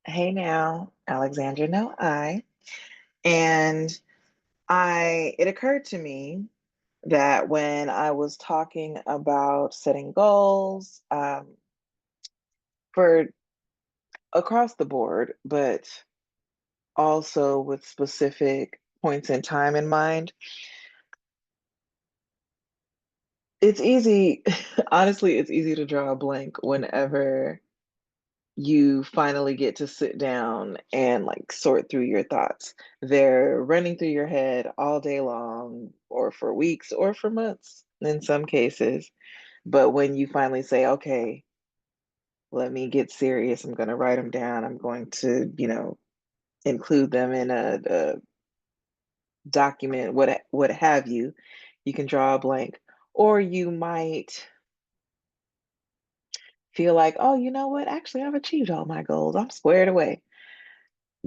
Hey now, Alexandra, no I. And it occurred to me that when I was talking about setting goals for across the board, but also with specific points in time in mind, it's easy, honestly, it's easy to draw a blank whenever you finally get to sit down and like sort through your thoughts. They're running through your head all day long, or for weeks, or for months in some cases. But when you finally say, okay, let me get serious, I'm going to write them down, I'm going to, include them in a document, what have you, you can draw a blank. Or you might feel like, oh, you know what? Actually, I've achieved all my goals. I'm squared away.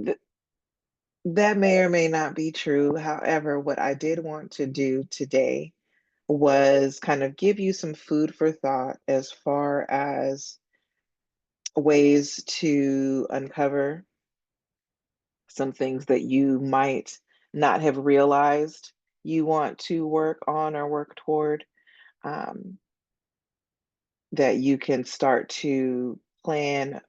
Th- That may or may not be true. However, what I did want to do today was kind of give you some food for thought as far as ways to uncover some things that you might not have realized you want to work on or work toward, um, that you can start to plan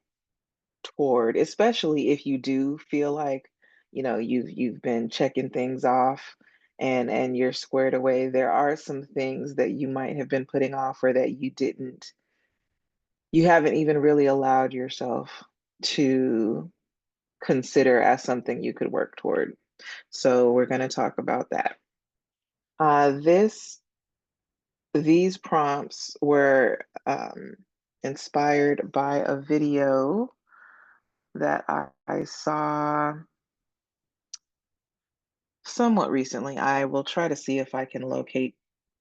toward, especially if you do feel like, you've been checking things off and you're squared away. There are some things that you might have been putting off, or that you haven't even really allowed yourself to consider as something you could work toward. So we're going to talk about that. This These prompts were inspired by a video that I saw somewhat recently. I will try to see if I can locate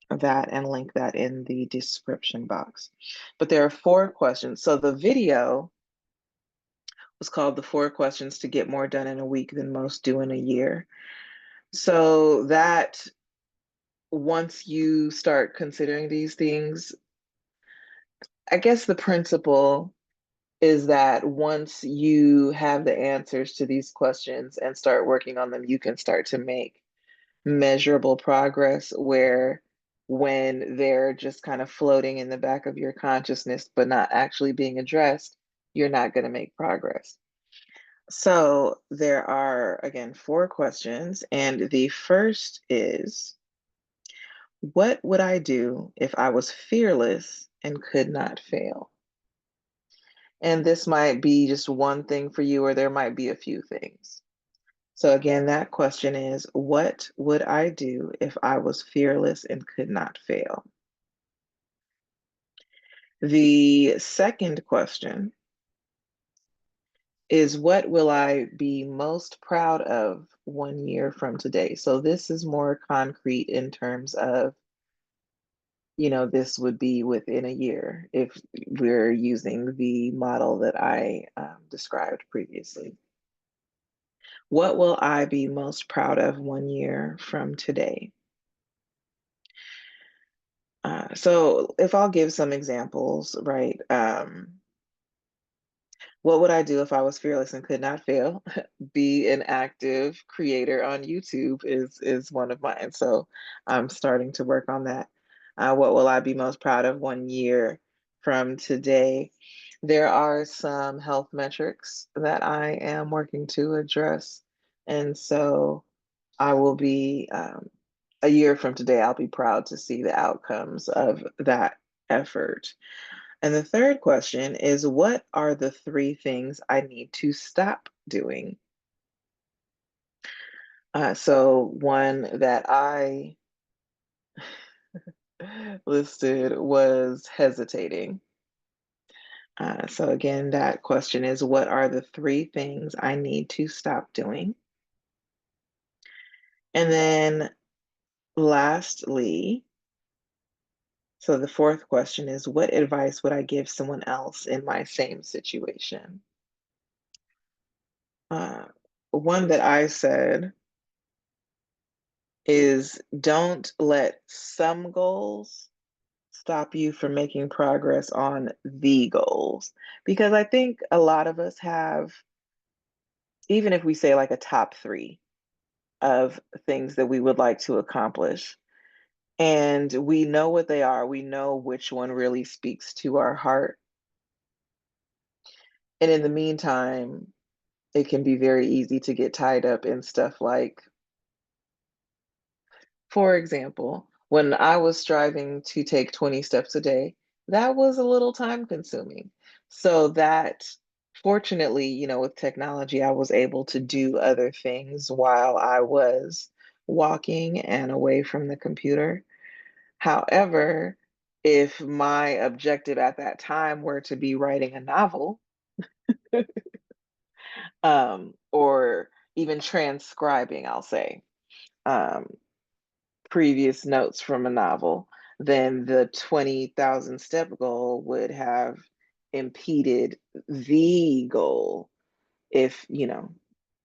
that and link that in the description box. But there are four questions. So the video was called "The Four Questions to Get More Done in a Week Than Most Do in a Year." So that once you start considering these things, I guess the principle is that once you have the answers to these questions and start working on them, you can start to make measurable progress, where when they're just kind of floating in the back of your consciousness but not actually being addressed, you're not going to make progress. So there are, again, four questions. And the first is, what would I do if I was fearless and could not fail? And this might be just one thing for you, or there might be a few things. So, again, that question is, what would I do if I was fearless and could not fail? The second question is, what will I be most proud of 1 year from today? So, this is more concrete in terms of, this would be within a year if we're using the model that I described previously. What will I be most proud of 1 year from today? So if I'll give some examples, right? What would I do if I was fearless and could not fail? Be an active creator on YouTube is one of mine. So I'm starting to work on that. What will I be most proud of 1 year from today? There are some health metrics that I am working to address. And so I will be, a year from today, I'll be proud to see the outcomes of that effort. And the third question is, what are the three things I need to stop doing? So one that I listed was hesitating. So again, that question is, what are the three things I need to stop doing? And then lastly, so the fourth question is, what advice would I give someone else in my same situation? Uh, One that I said is, don't let some goals stop you from making progress on the goals. Because I think a lot of us have even if we say like a top 3 of things that we would like to accomplish, and we know what they are, we know which one really speaks to our heart. And in the meantime, it can be very easy to get tied up in stuff like, for example, when I was striving to take 20 steps a day, that was a little time consuming. So that fortunately, with technology, I was able to do other things while I was walking and away from the computer. However, if my objective at that time were to be writing a novel, or even transcribing, I'll say, um, previous notes from a novel, then the 20,000 step goal would have impeded the goal if,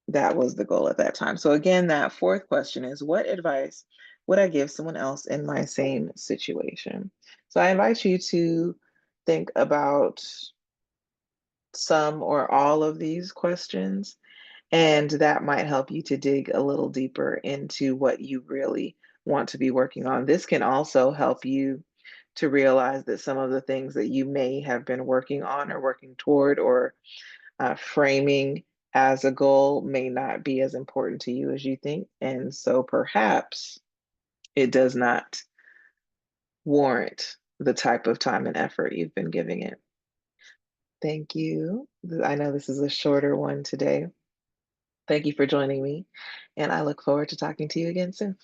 that was the goal at that time. So, again, that fourth question is, what advice would I give someone else in my same situation? So, I invite you to think about some or all of these questions, and that might help you to dig a little deeper into what you really want to be working on. This can also help you to realize that some of the things that you may have been working on or working toward or framing as a goal may not be as important to you as you think. And so perhaps it does not warrant the type of time and effort you've been giving it. Thank you. I know this is a shorter one today. Thank you for joining me, and I look forward to talking to you again soon.